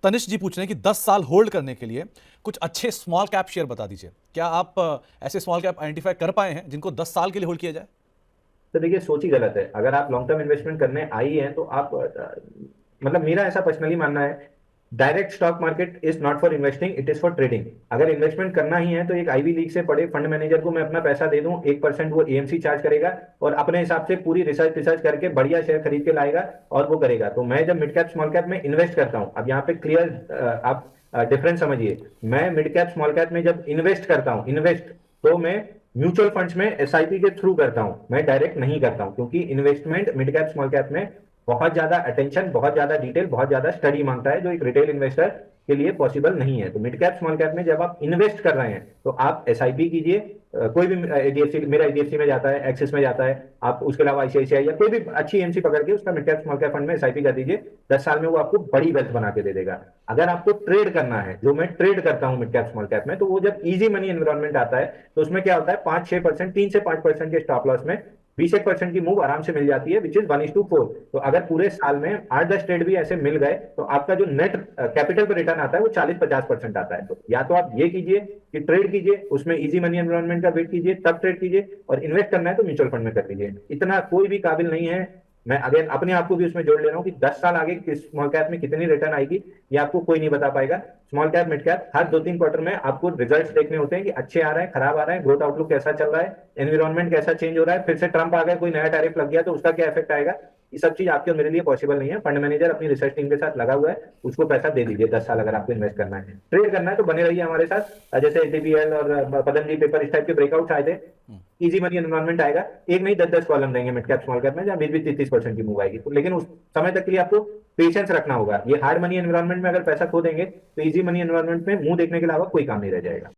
तनिष्क जी पूछ रहे हैं कि 10 साल होल्ड करने के लिए कुछ अच्छे स्मॉल कैप शेयर बता दीजिए। क्या आप ऐसे स्मॉल कैप आइडेंटिफाई कर पाए हैं जिनको 10 साल के लिए होल्ड किया जाए? तो देखिए, सोच ही गलत है। अगर आप लॉन्ग टर्म इन्वेस्टमेंट करने आई हैं तो आप मतलब मेरा ऐसा पर्सनली मानना है, direct stock market is not for investing, it is for trading. अगर इन्वेस्टमेंट करना ही है तो एक आईवी लीग से पढ़े फंड मैनेजर को मैं अपना पैसा दे दूं, 1% वो एएमसी चार्ज करेगा और अपने हिसाब से पूरी रिसर्च रिसर्च करके बढ़िया शेयर खरीद के लाएगा और वो करेगा। तो मैं जब मिड कैप स्मॉल कैप में इन्वेस्ट करता हूं, अब यहाँ पे क्लियर आप डिफरेंस समझिए। मैं मिड कैप स्मॉल कैप में जब इन्वेस्ट करता हूं, इन्वेस्ट, तो मैं म्यूचुअल फंड्स में एसआईपी के थ्रू करता हूं, मैं डायरेक्ट नहीं करता हूं, क्योंकि investment mid cap small cap में बहुत ज्यादा अटेंशन, बहुत ज्यादा डिटेल, बहुत ज्यादा स्टडी मांगता है, जो एक रिटेल इन्वेस्टर के लिए पॉसिबल नहीं है। तो मिड कैप स्मॉल कैप में जब आप इन्वेस्ट कर रहे हैं तो आप एसआईपी कीजिए। कोई भी एडीएफसी, मेरा एडीएफसी में जाता है, एक्सिस में जाता है, आप उसके अलावा आईसीआईसीआई या कोई भी अच्छी एमसी पकड़ के उसका mid cap small cap fund में एसआईपी कर दीजिए। 10 साल में वो आपको बड़ी वेल्थ बना के दे देगा। अगर आपको ट्रेड करना है, जो मैं ट्रेड करता हूँ मिड कैप स्मॉल कैप में, तो वो जब इजी मनी एनवायरमेंट आता है तो उसमें क्या होता है, 5-6%, 3 से 5% के स्टॉप लॉस में 20% की मूव आराम से मिल जाती है, विच इज 1:4। तो अगर पूरे साल में 8-10 ट्रेड भी ऐसे मिल गए तो आपका जो नेट कैपिटल पर रिटर्न आता है वो 40-50% आता है। तो या तो आप ये कीजिए कि ट्रेड कीजिए, उसमें इजी मनी एनवायरमेंट का वेट कीजिए, तब ट्रेड कीजिए, और इन्वेस्ट करना है तो म्यूचुअल फंड में कर लीजिए। इतना कोई भी काबिल नहीं है। मैं अगेन अपने आप को भी उसमें जोड़ ले रहा हूँ कि 10 साल आगे किस स्मॉल कैप में कितनी रिटर्न आएगी ये आपको कोई नहीं बता पाएगा। स्मॉल कैप, मिड कैप, हर 2-3 क्वार्टर में आपको रिजल्ट्स देखने होते हैं कि अच्छे आ रहे हैं, खराब आ रहे हैं, ग्रोथ आउटलुक कैसा चल रहा है, एनवायरमेंट कैसा चेंज हो रहा है, फिर से ट्रंप आ गया, कोई नया टैरिफ लग गया तो उसका क्या इफेक्ट आएगा। ये सब चीज आपके और मेरे लिए पॉसिबल नहीं है। फंड मैनेजर अपनी रिसर्च टीम के साथ लगा हुआ है, उसको पैसा दे दीजिए 10 साल। अगर आपको इन्वेस्ट करना है, ट्रेड करना है तो बने रहिए हमारे साथ। जैसे एटीपीएल और पतंजलि पेपर, इस टाइप के ब्रेकआउट आए थे, इजी मनी एनवायरमेंट आएगा। एक नहीं, 10-10 कॉलम देंगे मिड कैप स्मॉल कैप में, जहाँ 20-20, 30-30% की मूव आएगी। तो लेकिन उस समय तक के लिए आपको पेशेंस रखना होगा। ये हार्ड मनी एनवायरमेंट में अगर पैसा खो देंगे तो इजी मनी एनवायरमेंट में मुंह देखने के अलावा कोई काम नहीं रह जाएगा।